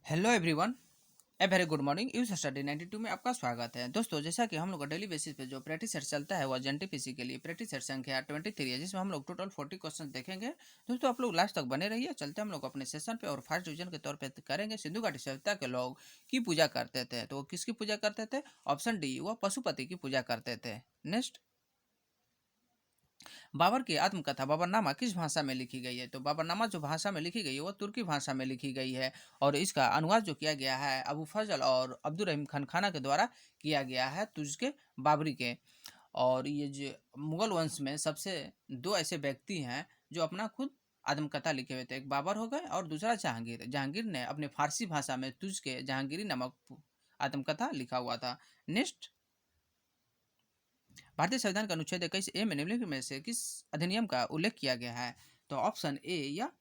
Hello everyone, a very good morning. Use study 92 में आपका स्वागत है। दोस्तों, जैसा कि हम लोग का डेली बेसिस पे जो प्रैक्टिस सेट चलता है, वो एनटीपीसी के लिए प्रैक्टिस सेट संख्या 23 है, जिसमें हम लोग टोटल 40 क्वेश्चन देखेंगे। दोस्तों, आप लोग लास्ट तक बने रहिए। चलते हम लोग अपने सेशन पे और फर्स्ट डिवीजन के तौर पे करेंगे। सिंधु घाटी सभ्यता के लोग की पूजा करते थे, तो वो किसकी पूजा करते थे? ऑप्शन डी, वो पशुपति की पूजा करते थे। नेक्स्ट, बाबर की आत्मकथा बाबरनामा किस भाषा में लिखी गई है? तो बाबरनामा जो भाषा में लिखी गई है, वो तुर्की भाषा में लिखी गई है। और इसका अनुवाद जो किया गया है, अबू फजल और अब्दुल रहीम खान खाना के द्वारा किया गया है, तुझके बाबरी के। और ये जो मुगल वंश में सबसे दो ऐसे व्यक्ति हैं जो अपना खुद आत्मकथा लिखे हुए थे। एक बाबर हो गए और दूसरा जहांगीर। जहांगीर ने अपने फारसी भाषा में तुझके जहांगीरी नामक आत्मकथा लिखा हुआ था। नेक्स्ट, भारतीय संविधान का अनुच्छेद 21A में निम्नलिखित में से किस अधिनियम का उल्लेख किया गया है? तो ऑप्शन ए, या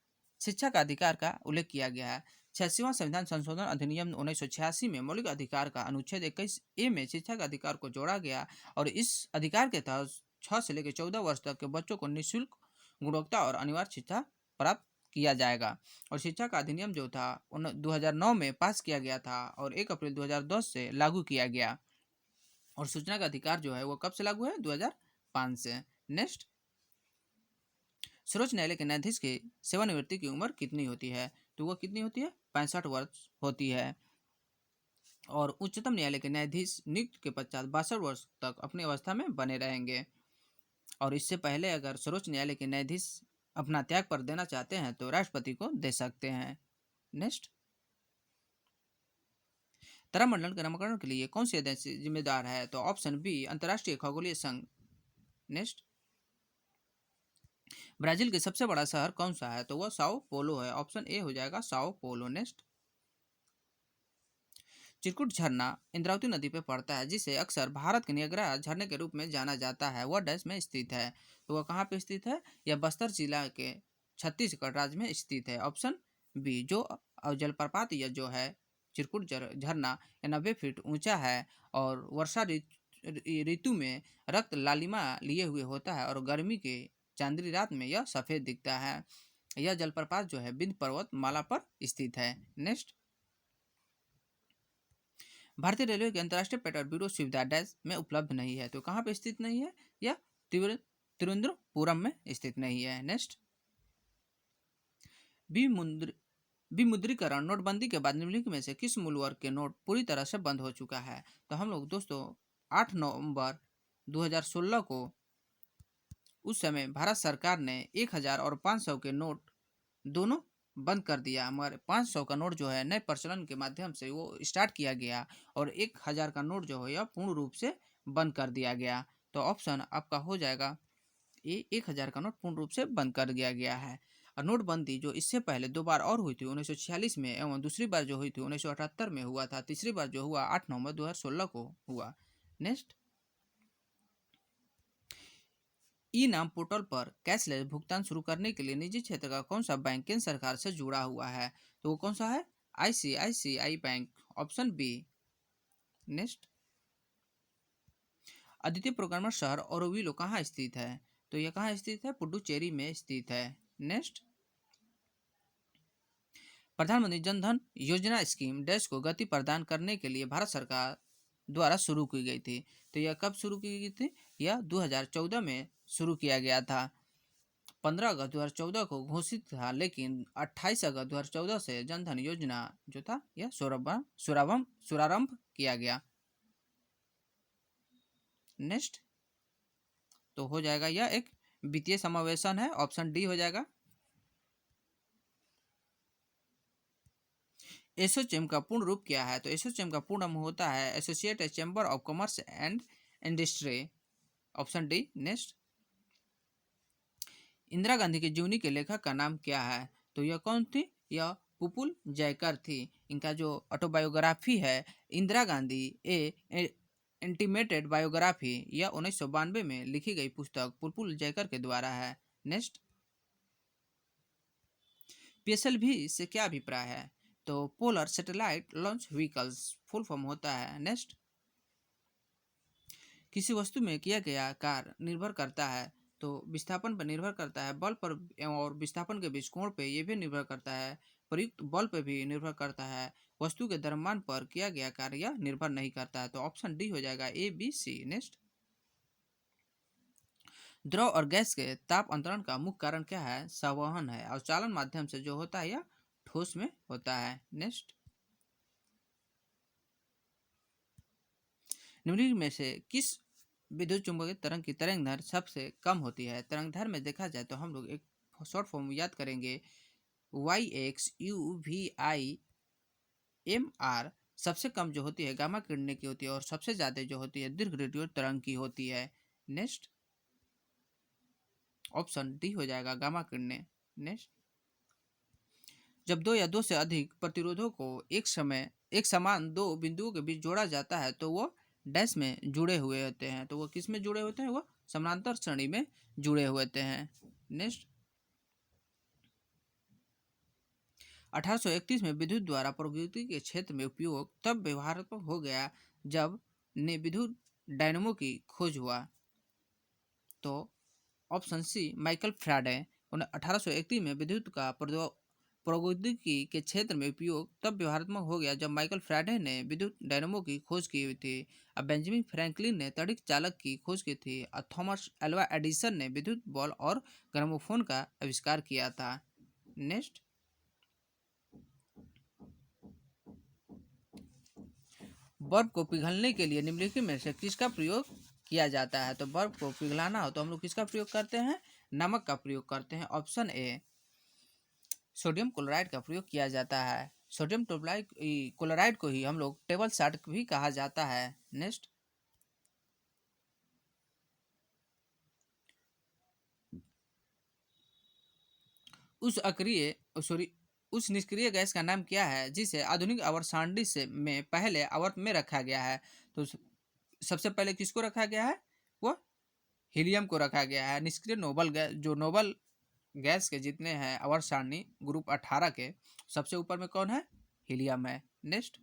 शिक्षा का अधिकार का उल्लेख किया गया है। 86वां संविधान संशोधन अधिनियम 1986 में मौलिक अधिकार का अनुच्छेद 21A में शिक्षा का अधिकार को जोड़ा गया। और इस अधिकार के तहत 6 से लेकर 14 वर्ष तक के बच्चों को निःशुल्क गुणवत्ता और अनिवार्य शिक्षा प्राप्त किया जाएगा। और शिक्षा का अधिनियम जो था 2009 में पास किया गया था और 1 अप्रैल 2010 से लागू किया गया। और सूचना का अधिकार जो है वो कब से लागू है? 2005 से। नेक्स्ट, सर्वोच्च न्यायालय के न्यायाधीश की सेवानिवृत्ति की उम्र कितनी होती है? तो वो कितनी होती है? 65 वर्ष होती है। और उच्चतम न्यायालय के न्यायाधीश नियुक्त के पश्चात 62 वर्ष तक अपनी अवस्था में बने रहेंगे। और इससे पहले अगर सर्वोच्च न्यायालय के न्यायाधीश अपना त्याग पर देना चाहते हैं तो राष्ट्रपति को दे सकते हैं। नेक्स्ट, तारामंडल के नामकरण के लिए कौन सी एजेंसी जिम्मेदार है? तो ऑप्शन बी, अंतर्राष्ट्रीय खगोलीय संघ। नेक्स्ट, ब्राजील के सबसे बड़ा शहर कौन सा है? तो वह साओ पोलो है। ऑप्शन ए हो जाएगा साओ पोलो। नेक्स्ट, चिरकुट झरना इंद्रावती नदी पे पड़ता है, जिसे अक्सर भारत के नियाग्रा झरने के रूप में जाना जाता है। वह डैश में स्थित है। तो वह कहाँ पे स्थित है? यह बस्तर जिला के छत्तीसगढ़ राज्य में स्थित है। ऑप्शन बी, जो जलप्रपात यह जो है चिरकुट झरना 90 फीट ऊंचा है और वर्षा ऋतु में रक्त लालिमा लिए हुए होता है और गर्मी के चांदनी रात में यह सफेद दिखता है। यह जलप्रपात जो है विंध्य पर्वत माला पर स्थित है। नेक्स्ट, भारतीय रेलवे के अंतर्राष्ट्रीय पेट्रोल ब्यूरो सुविधा डैश में उपलब्ध नहीं है। तो कहाँ पे स्थित नहीं है? या तिरुवनंतपुरम में स्थित नहीं है। नेक्स्ट, विमुद्रीकरण नोटबंदी के बाद निम्नलिखित में से किस मूल्य वर्ग के नोट पूरी तरह से बंद हो चुका है? तो हम लोग दोस्तों 8 नवंबर 2016 को उस समय भारत सरकार ने 1000 और 500 के नोट दोनों बंद कर दिया। मगर 500 का नोट जो है नए प्रचलन के माध्यम से वो स्टार्ट किया गया और 1000 का नोट जो है यह पूर्ण रूप से बंद कर दिया गया। तो ऑप्शन आपका हो जाएगा ये, 1000 का नोट पूर्ण रूप से बंद कर दिया गया है। और नोटबंदी जो इससे पहले 2 बार और हुई थी 1946 में, एवं दूसरी बार जो हुई थी 1978 में हुआ था, तीसरी बार जो हुआ 8 नवंबर 2016 को हुआ। नेक्स्ट, ई नाम पोर्टल पर कैशलेस भुगतान शुरू करने के लिए निजी क्षेत्र का कौन सा बैंक केंद्र सरकार से जुड़ा हुआ है? तो वो कौन सा है? ICICI bank. Option B. Next, अद्वितीय प्रोग्रामर शहर ओरोविलो कहाँ स्थित है? तो यह कहाँ स्थित है? पुडुचेरी में स्थित है। नेक्स्ट, प्रधानमंत्री जन धन योजना स्कीम डैश को गति प्रदान करने के लिए भारत सरकार द्वारा शुरू की गई थी। तो यह कब शुरू की गई थी? यह 2014 में शुरू किया गया था। 15 अगस्त 2014 को घोषित था, लेकिन 28 अगस्त 2014 से जनधन योजना जो था यह शुभारंभ किया गया। नेक्स्ट, तो हो जाएगा यह एक वित्तीय समावेशन है। ऑप्शन डी हो जाएगा। एसोचैम का पूर्ण रूप क्या है? तो एसोचैम का पूर्ण नाम होता है associated chamber of commerce and industry. Option D. Next, Indira Gandhi की जीवनी के लेखक का नाम क्या है? तो यह कौन थी? यह पुपुल जयकर थी। इनका जो ऑटोबायोग्राफी है इंदिरा गांधी ए इंटीमेटेड बायोग्राफी, यह 1992 में लिखी गई पुस्तक पुपुल जयकर के द्वारा है। नेक्स्ट, पीएसएलवी से क्या अभिप्राय है? तो polar satellite launch vehicles full form होता है। नेक्स्ट, किसी वस्तु में किया गया कार्य निर्भर करता है, तो विस्थापन पर निर्भर करता है, बल पर और विस्थापन के बीच कोण पे ये भी निर्भर करता है, प्रयुक्त बल पर भी निर्भर करता है। वस्तु के द्रव्यमान पर किया गया कार्य यह निर्भर नहीं करता है। तो ऑप्शन डी हो जाएगा, ए बी सी। नेक्स्ट, द्रव और गैस के ताप अंतरण का मुख्य कारण क्या है? संवहन है, और चालन माध्यम से जो होता है यह ठोस में होता है। नेक्स्ट, निम्नलिखित में से किस विद्युत चुंबकीय तरंग की तरंग दैर्घ्य सबसे कम होती है? तरंग दैर्घ्य में देखा जाए तो हम लोग एक शॉर्ट फॉर्म याद करेंगे, Y X U V I M R. सबसे कम जो होती है गामा किरणें की होती है, और सबसे ज्यादा जो होती है दीर्घ रेडियो तरंग की होती है। नेक्स्ट, ऑप्शन डी हो जाएगा, गामा किरणें। नेक्स्ट, जब दो या दो से अधिक प्रतिरोधों को एक समान दो बिंदुओं के बीच जोड़ा जाता है तो वो डैश में जुड़े हुए होते हैं। तो वो किस में जुड़े होते हैं? वो समानांतर श्रेणी में जुड़े हुए होते हैं। नेक्स्ट, 1831 में विद्युत द्वारा प्रौद्योगिकी के क्षेत्र में उपयोग तब व्यवहारात्मक हो गया जब ने विद्युत डायनेमो की खोज हुआ। तो ऑप्शन सी, माइकल फ्राडे। 1831 में विद्युत का प्रौद्योगिकी के क्षेत्र में उपयोग तब व्यवहारात्मक हो गया जब माइकल फ्राडे ने विद्युत डायनेमो की खोज की हुई थी। अब बेंजामिन फ्रैंकलिन ने तड़ित चालक की खोज की थी। और थॉमस एल्वा एडिसन ने विद्युत बॉल और ग्रामोफोन का आविष्कार किया था। नेक्स्ट, बर्फ को पिघलने के लिए निम्नलिखित में से किसका प्रयोग किया जाता है? तो बर्फ को पिघलाना हो तो हम लोग किसका प्रयोग करते हैं? नमक का प्रयोग करते हैं। ऑप्शन ए, सोडियम क्लोराइड का प्रयोग किया जाता है। सोडियम क्लोराइड को ही हम लोग टेबल साल्ट भी कहा जाता है। नेक्स्ट, उस निष्क्रिय गैस का नाम क्या है जिसे आधुनिक आवर्त सारणी से में पहले आवर्त में रखा गया है? तो सबसे पहले किसको रखा गया है? वो हीलियम को रखा गया है। निष्क्रिय नोबल गैस, जो नोबल गैस के जितने हैं आवर्त सारणी ग्रुप 18 के, सबसे ऊपर में कौन है? हीलियम है। नेक्स्ट,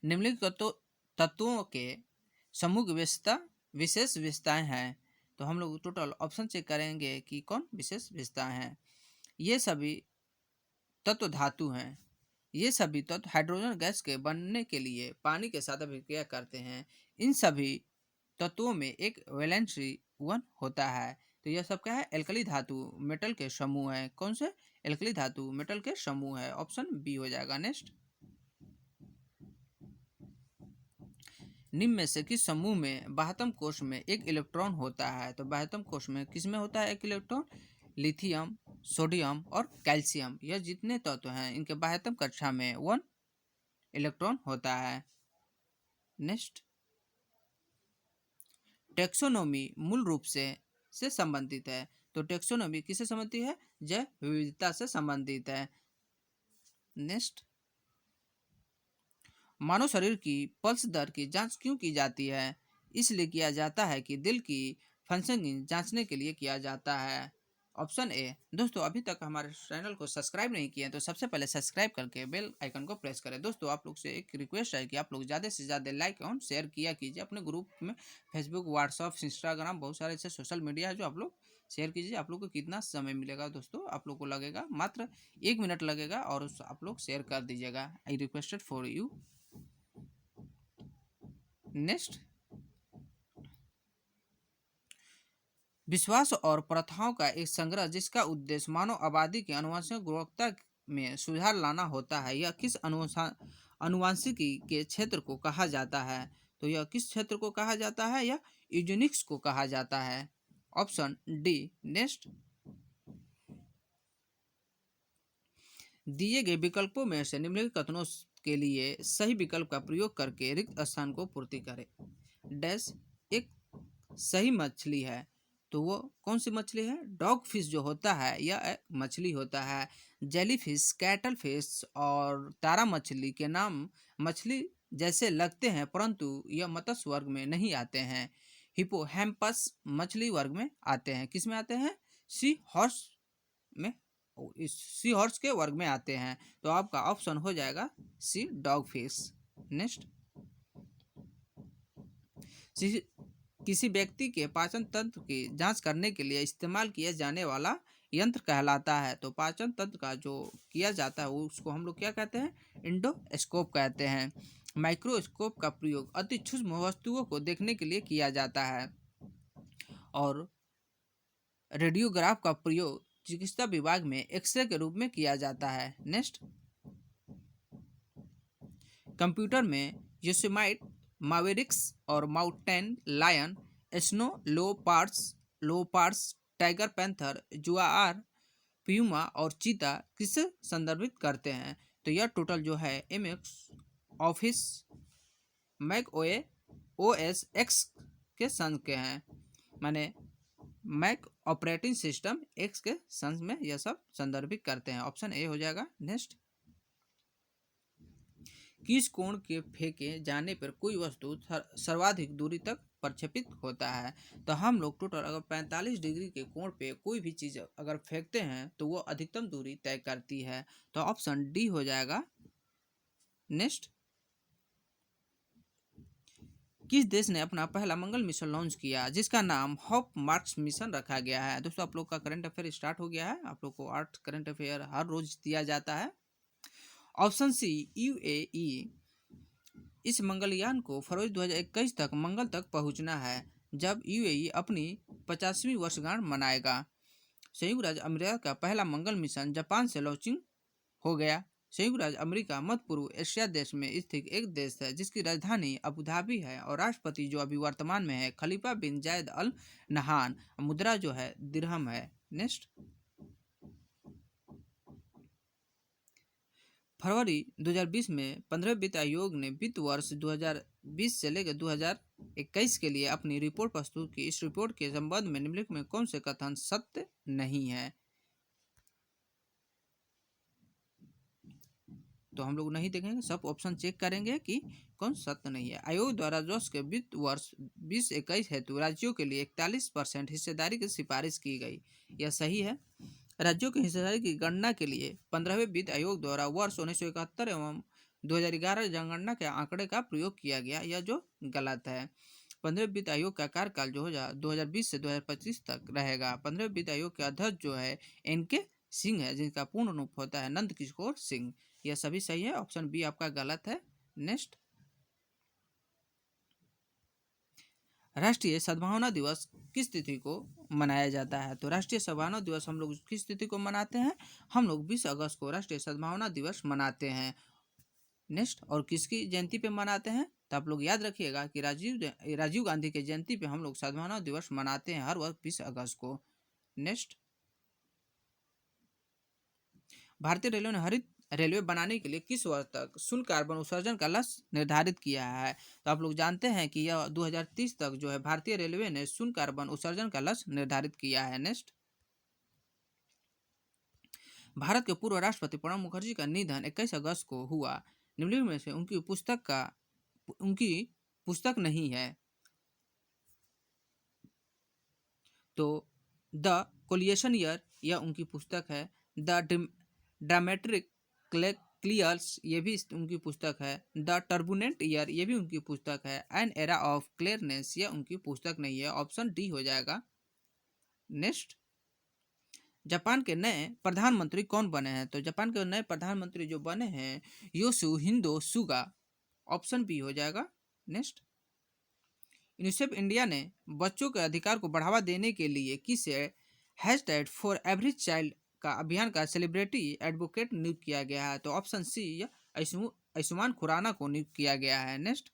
निम्नलिखित तत्वों के समूह की विशेष विशेषताएं हैं। तो हम लोग टोटल ऑप्शन चेक करेंगे कि कौन विशेष विशेषताएं हैं। ये सभी तत्व धातु हैं। ये सभी तत्व हाइड्रोजन गैस के बनने के लिए पानी के साथ अभिक्रिया करते हैं। इन सभी तत्वों में एक वैलेंसी वन होता है। तो यह सब क्या है? एल्कली धातु मेटल के समूह है। कौन से? एल्कली धातु मेटल के समूह है। ऑप्शन बी हो जाएगा। नेक्स्ट, निम्न में से किस समूह में बाह्यतम कोश में एक इलेक्ट्रॉन होता है? तो बाह्यतम कोश में किस में होता है एक इलेक्ट्रॉन? लिथियम, सोडियम और कैल्शियम, यह जितने तत्व हैं इनके बाह्यतम कक्षा में 1 इलेक्ट्रॉन होता है। नेक्स्ट, टेक्सोनोमी मूल रूप से संबंधित है। तो टेक्सोनोमी किससे संबंधित है? जैव विविधता से संबंधित है। नेक्स्ट, मानव शरीर की पल्स दर की जांच क्यों की जाती है? इसलिए किया जाता है कि दिल की फंक्शनिंग जांचने के लिए किया जाता है। Option A. दोस्तों, अभी तक हमारे चैनल को सब्सक्राइब नहीं किए तो सबसे पहले सब्सक्राइब करके बेल आइकन को प्रेस करें। दोस्तों, आप लोग से एक रिक्वेस्ट है कि आप लोग ज़्यादा से ज़्यादा लाइक और शेयर किया कीजिए अपने ग्रुप में। फेसबुक, व्हाट्सअप, इंस्टाग्राम, बहुत सारे ऐसे सोशल मीडिया है जो आप लोग शेयर कीजिए। आप लोग को कितना समय मिलेगा दोस्तों? आप लोग को लगेगा मात्र 1 मिनट लगेगा, और आप लोग शेयर कर दीजिएगा। I requested for you. Next, विश्वास और प्रथाओं का एक संग्रह जिसका उद्देश्य मानव आबादी की आनुवंशिक गुणवत्ता में सुधार लाना होता है, यह किस आनुवंशिकी के क्षेत्र को कहा जाता है? तो यह किस क्षेत्र को कहा जाता है? यह यूजेनिक्स को कहा जाता है। Option D. नेक्स्ट, दिए गए विकल्पों में से निम्नलिखित कथनों के लिए सही विकल्प का प्रयोग करके रिक्त स्थान को पूर्ति करें। डैश एक सही मछली है। तो वो कौन सी मछली है? डॉग फिश जो होता है यह एक मछली होता है। जेली फिश, कैटल फिश और तारा मछली के नाम मछली जैसे लगते हैं, परंतु यह मत्स्य वर्ग में नहीं आते हैं। हिपोहैम्पस मछली वर्ग में आते हैं। किस में आते हैं? सी हॉर्स में, इस सी हॉर्स के वर्ग में आते हैं। तो आपका ऑप्शन हो जाएगा सी, डॉग फिश। नेक्स्ट, किसी व्यक्ति के पाचन तंत्र की जांच करने के लिए इस्तेमाल किया जाने वाला यंत्र कहलाता है। तो पाचन तंत्र का जो किया जाता है वो उसको हम लोग क्या कहते हैं, इंडोस्कोप कहते हैं। माइक्रोस्कोप का प्रयोग अति सूक्ष्म वस्तुओं को देखने के लिए किया जाता है और रेडियोग्राफ का प्रयोग चिकित्सा विभाग में एक्सरे के रूप में किया जाता है। नेक्स्ट, कंप्यूटर में योसेमाइट, मावेरिक्स और Mountain Lion, Snow Leopards, Tiger Panther, Jaguar, Puma और चीता किससे संदर्भित करते हैं। तो यह टोटल जो है MX office Mac OS X के संघ के हैं, माने मैक ऑपरेटिंग सिस्टम एक्स के संघ में यह सब संदर्भित करते हैं। ऑप्शन ए हो जाएगा। नेक्स्ट, किस कोण के फेंके जाने पर कोई वस्तु सर्वाधिक दूरी तक प्रक्षेपित होता है। तो हम लोग टोटल अगर 45 डिग्री के कोण पे कोई भी चीज़ अगर फेंकते हैं तो वो अधिकतम दूरी तय करती है। तो ऑप्शन डी हो जाएगा। नेक्स्ट, किस देश ने अपना पहला मंगल मिशन लॉन्च किया जिसका नाम हॉप मार्क्स मिशन रखा गया है। दोस्तों आप लोग का करंट अफेयर स्टार्ट हो गया है। आप लोग को 8 करंट अफेयर हर रोज दिया जाता है। Option C, UAE. इस मंगलयान को फरवरी 2021 तक मंगल तक पहुंचना है, जब यूएई अपनी 50वीं वर्षगांठ मनाएगा। संयुक्त राज्य अमेरिका का पहला मंगल मिशन जापान से लॉन्चिंग हो गया। संयुक्त राज्य अमेरिका मध्य पूर्व एशिया देश में स्थित एक देश है जिसकी राजधानी अबू धाबी है और राष्ट्रपति जो अभी वर्तमान में है खलीफा बिन जायद अल नहान। मुद्रा जो है दिरहम है। नेक्स्ट, फरवरी 2020 में 15वें वित्त आयोग ने वित्त वर्ष 2020 से लेकर 2021 के लिए अपनी रिपोर्ट प्रस्तुत की। इस रिपोर्ट के संबंध में निम्नलिखित में कौन से कथन सत्य नहीं है। तो हम लोग नहीं देखेंगे, सब ऑप्शन चेक करेंगे कि कौन सत्य नहीं है। आयोग द्वारा राजस्व के वित्त वर्ष 2021 हेतु राज्यों के लिए 41% हिस्सेदारी की सिफारिश की गई। यह सही है। राज्यों की हिस्सेदारी की गणना के लिए 15वें वित्त आयोग द्वारा वर्ष 1971 एवं 2011 जनगणना के आंकड़े का प्रयोग किया गया, यह जो गलत है। 15वें वित्त आयोग का कार्यकाल जो हो 2020 से 2025 तक रहेगा। 15वें वित्त आयोग के अध्यक्ष जो है एनके सिंह है, जिनका पूर्ण रूप होता है नंद किशोर सिंह। यह सभी सही है। ऑप्शन बी आपका गलत है। नेक्स्ट, राष्ट्रीय सद्भावना दिवस किस तिथि को मनाया जाता है। तो राष्ट्रीय सद्भावना दिवस हम लोग किस तिथि को मनाते हैं, हम लोग 20 अगस्त को राष्ट्रीय सद्भावना दिवस मनाते हैं। नेक्स्ट, और किसकी जयंती पे मनाते हैं, तो आप लोग याद रखिएगा कि राजीव गांधी के जयंती पे हम लोग सद्भावना दिवस मनाते हैं हर वर्ष 20 अगस्त को। नेक्स्ट, भारतीय रेलवे ने हरित रेलवे बनाने के लिए किस वर्ष तक शून्य कार्बन उत्सर्जन का लक्ष्य निर्धारित किया है। तो आप लोग जानते हैं कि यह 2030 तक जो है भारतीय रेलवे ने शून्य कार्बन उत्सर्जन का लक्ष्य निर्धारित किया है। नेक्स्ट, भारत के पूर्व राष्ट्रपति प्रणब मुखर्जी का निधन 21 अगस्त को हुआ। निम्नलिखित में से उनकी पुस्तक नहीं है। तो द कोलिएशन ईयर यह उनकी पुस्तक है। द ड्रामेट्रिक क्लियर्स ये भी उनकी पुस्तक है। द टर्बुलेंट ईयर ये भी उनकी पुस्तक है। एन एरा ऑफ क्लियरनेस यह उनकी पुस्तक नहीं है। ऑप्शन डी हो जाएगा। नेक्स्ट, जापान के नए प्रधानमंत्री कौन बने हैं। तो जापान के नए प्रधानमंत्री जो बने हैं योशिहिदे सुगा। ऑप्शन बी हो जाएगा। नेक्स्ट, यूनिसेफ इंडिया ने बच्चों के अधिकार को बढ़ावा देने के लिए किसे हैशटैग फॉर एवरी चाइल्ड का अभियान का सेलिब्रिटी एडवोकेट नियुक्त किया गया है। तो ऑप्शन सी आयुष्मान खुराना को नियुक्त किया गया है। नेक्स्ट,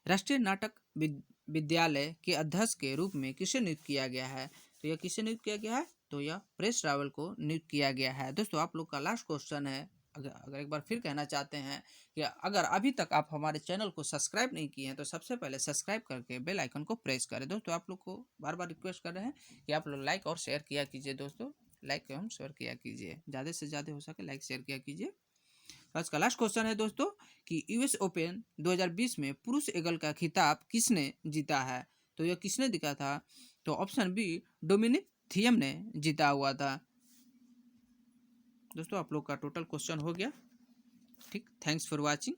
राष्ट्रीय नाटक विद्यालय के अध्यक्ष के रूप में किसे नियुक्त किया गया है। तो यह किसे नियुक्त किया गया है, तो यह प्रेस रावल को नियुक्त किया गया है। दोस्तों आप लोग का लास्ट क्वेश्चन है, अगर एक बार फिर कहना चाहते हैं कि अगर अभी तक आप हमारे चैनल को सब्सक्राइब नहीं किए हैं तो सबसे पहले सब्सक्राइब करके बेल आइकन को प्रेस करें। दोस्तों आप लोग को बार बार रिक्वेस्ट कर रहे हैं कि आप लोग लाइक और शेयर किया कीजिए। दोस्तों लाइक एवं शेयर किया कीजिए, ज़्यादा से ज़्यादा हो सके लाइक शेयर किया कीजिए। आज का लास्ट क्वेश्चन है दोस्तों कि यूएस ओपन 2020 में पुरुष एकल का खिताब किसने जीता है। तो यह किसने जीता था, तो ऑप्शन बी डोमिनिक थियम ने जीता हुआ था। दोस्तों आप लोग का टोटल क्वेश्चन हो गया। ठीक, थैंक्स फॉर वाचिंग।